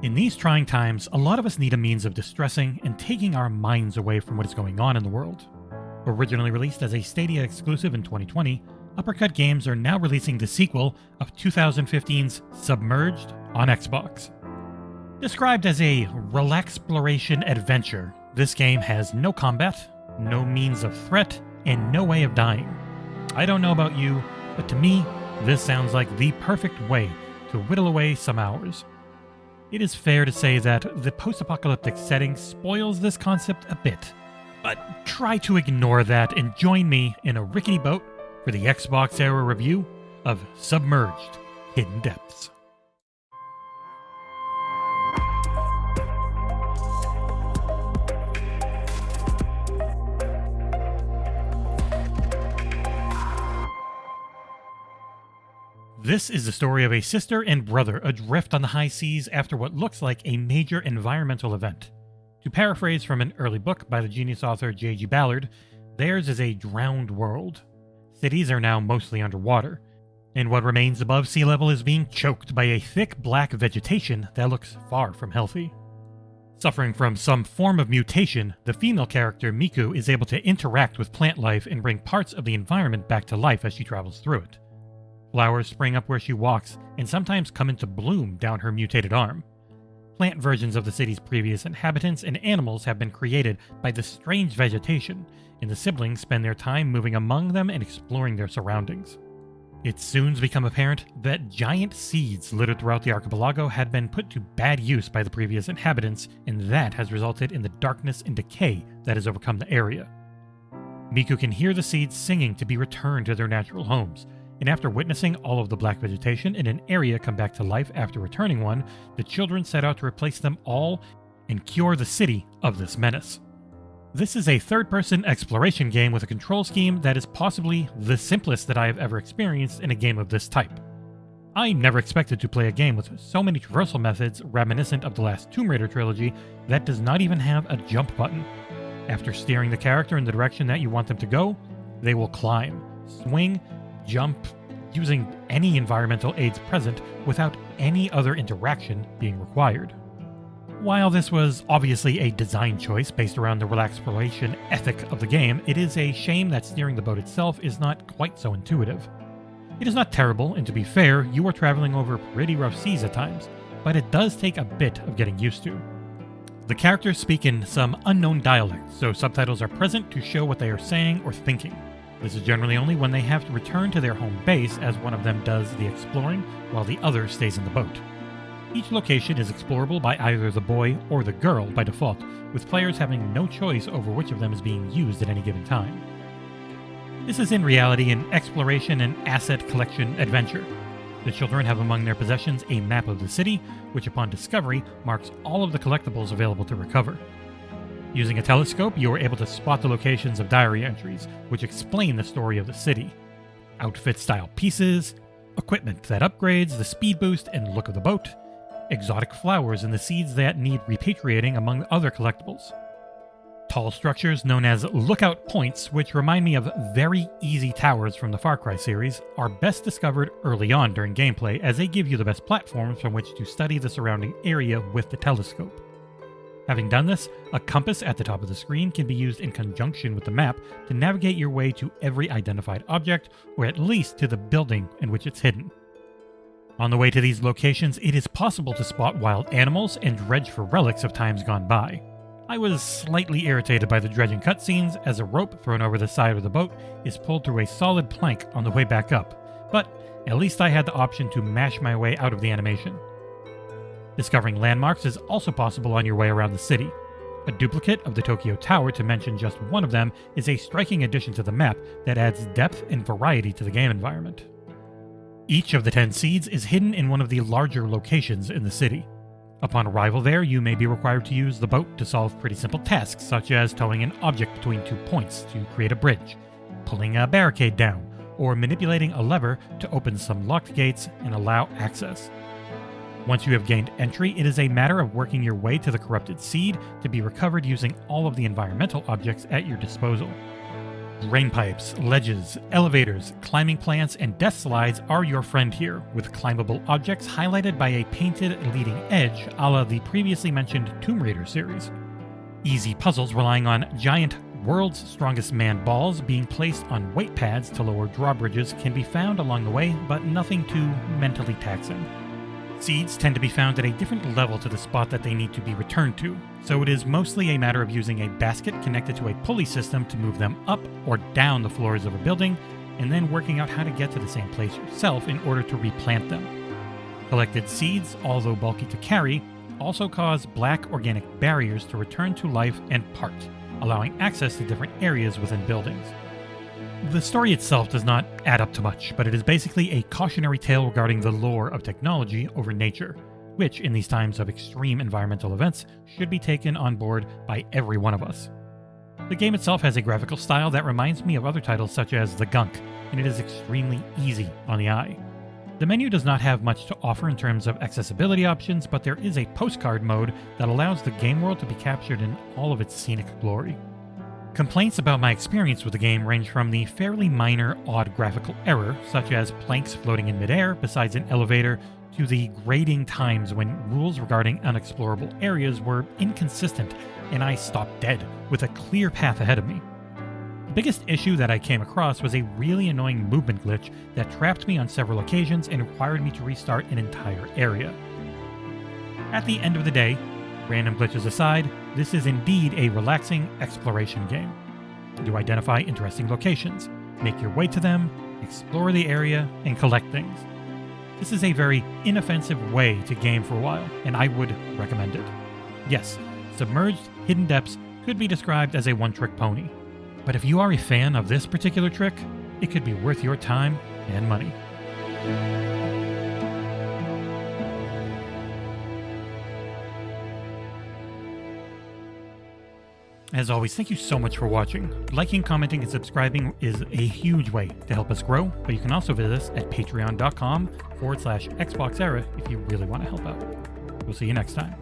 In these trying times, a lot of us need a means of distressing and taking our minds away from what is going on in the world. Originally released as a Stadia exclusive in 2020, Uppercut Games are now releasing the sequel of 2015's Submerged on Xbox. Described as a Relaxploration adventure, this game has no combat, no means of threat, and no way of dying. I don't know about you, but to me, this sounds like the perfect way to whittle away some hours. It is fair to say that the post-apocalyptic setting spoils this concept a bit, but try to ignore that and join me in a rickety boat for the XboxEra review of Submerged: Hidden Depths. This is the story of a sister and brother adrift on the high seas after what looks like a major environmental event. To paraphrase from an early book by the genius author J.G. Ballard, theirs is a drowned world. Cities are now mostly underwater, and what remains above sea level is being choked by a thick black vegetation that looks far from healthy. Suffering from some form of mutation, the female character Miku is able to interact with plant life and bring parts of the environment back to life as she travels through it. Flowers spring up where she walks, and sometimes come into bloom down her mutated arm. Plant versions of the city's previous inhabitants and animals have been created by the strange vegetation, and the siblings spend their time moving among them and exploring their surroundings. It soon becomes apparent that giant seeds littered throughout the archipelago had been put to bad use by the previous inhabitants, and that has resulted in the darkness and decay that has overcome the area. Miku can hear the seeds singing to be returned to their natural homes, and after witnessing all of the black vegetation in an area come back to life after returning one, the children set out to replace them all and cure the city of this menace. This is a third-person exploration game with a control scheme that is possibly the simplest that I have ever experienced in a game of this type. I never expected to play a game with so many traversal methods reminiscent of the last Tomb Raider trilogy that does not even have a jump button. After steering the character in the direction that you want them to go, they will climb, swing, jump, using any environmental aids present without any other interaction being required. While this was obviously a design choice based around the Relaxploration ethic of the game, it is a shame that steering the boat itself is not quite so intuitive. It is not terrible, and to be fair, you are traveling over pretty rough seas at times, but it does take a bit of getting used to. The characters speak in some unknown dialect, so subtitles are present to show what they are saying or thinking. This is generally only when they have to return to their home base, as one of them does the exploring while the other stays in the boat. Each location is explorable by either the boy or the girl by default, with players having no choice over which of them is being used at any given time. This is in reality an exploration and asset collection adventure. The children have among their possessions a map of the city, which upon discovery marks all of the collectibles available to recover. Using a telescope, you are able to spot the locations of diary entries, which explain the story of the city. Outfit-style pieces, equipment that upgrades, the speed boost and look of the boat, exotic flowers and the seeds that need repatriating among other collectibles. Tall structures known as lookout points, which remind me of very easy towers from the Far Cry series, are best discovered early on during gameplay as they give you the best platforms from which to study the surrounding area with the telescope. Having done this, a compass at the top of the screen can be used in conjunction with the map to navigate your way to every identified object, or at least to the building in which it's hidden. On the way to these locations, it is possible to spot wild animals and dredge for relics of times gone by. I was slightly irritated by the dredging cutscenes, as a rope thrown over the side of the boat is pulled through a solid plank on the way back up, but at least I had the option to mash my way out of the animation. Discovering landmarks is also possible on your way around the city. A duplicate of the Tokyo Tower, to mention just one of them, is a striking addition to the map that adds depth and variety to the game environment. Each of the 10 seeds is hidden in one of the larger locations in the city. Upon arrival there, you may be required to use the boat to solve pretty simple tasks, such as towing an object between 2 points to create a bridge, pulling a barricade down, or manipulating a lever to open some locked gates and allow access. Once you have gained entry, it is a matter of working your way to the corrupted seed to be recovered using all of the environmental objects at your disposal. Drain pipes, ledges, elevators, climbing plants, and death slides are your friend here, with climbable objects highlighted by a painted leading edge a la the previously mentioned Tomb Raider series. Easy puzzles relying on giant World's Strongest Man balls being placed on weight pads to lower drawbridges can be found along the way, but nothing too mentally taxing. Seeds tend to be found at a different level to the spot that they need to be returned to, so it is mostly a matter of using a basket connected to a pulley system to move them up or down the floors of a building, and then working out how to get to the same place yourself in order to replant them. Collected seeds, although bulky to carry, also cause black organic barriers to return to life and part, allowing access to different areas within buildings. The story itself does not add up to much, but it is basically a cautionary tale regarding the lore of technology over nature, which, in these times of extreme environmental events, should be taken on board by every one of us. The game itself has a graphical style that reminds me of other titles such as The Gunk, and it is extremely easy on the eye. The menu does not have much to offer in terms of accessibility options, but there is a postcard mode that allows the game world to be captured in all of its scenic glory. Complaints about my experience with the game range from the fairly minor, odd graphical error, such as planks floating in midair besides an elevator, to the grating times when rules regarding unexplorable areas were inconsistent and I stopped dead with a clear path ahead of me. The biggest issue that I came across was a really annoying movement glitch that trapped me on several occasions and required me to restart an entire area. At the end of the day, random glitches aside, this is indeed a relaxing exploration game. You identify interesting locations, make your way to them, explore the area, and collect things. This is a very inoffensive way to game for a while, and I would recommend it. Yes, Submerged Hidden Depths could be described as a one-trick pony, but if you are a fan of this particular trick, it could be worth your time and money. As always, thank you so much for watching. Liking, commenting, and subscribing is a huge way to help us grow, but you can also visit us at patreon.com/XboxEra if you really want to help out. We'll see you next time.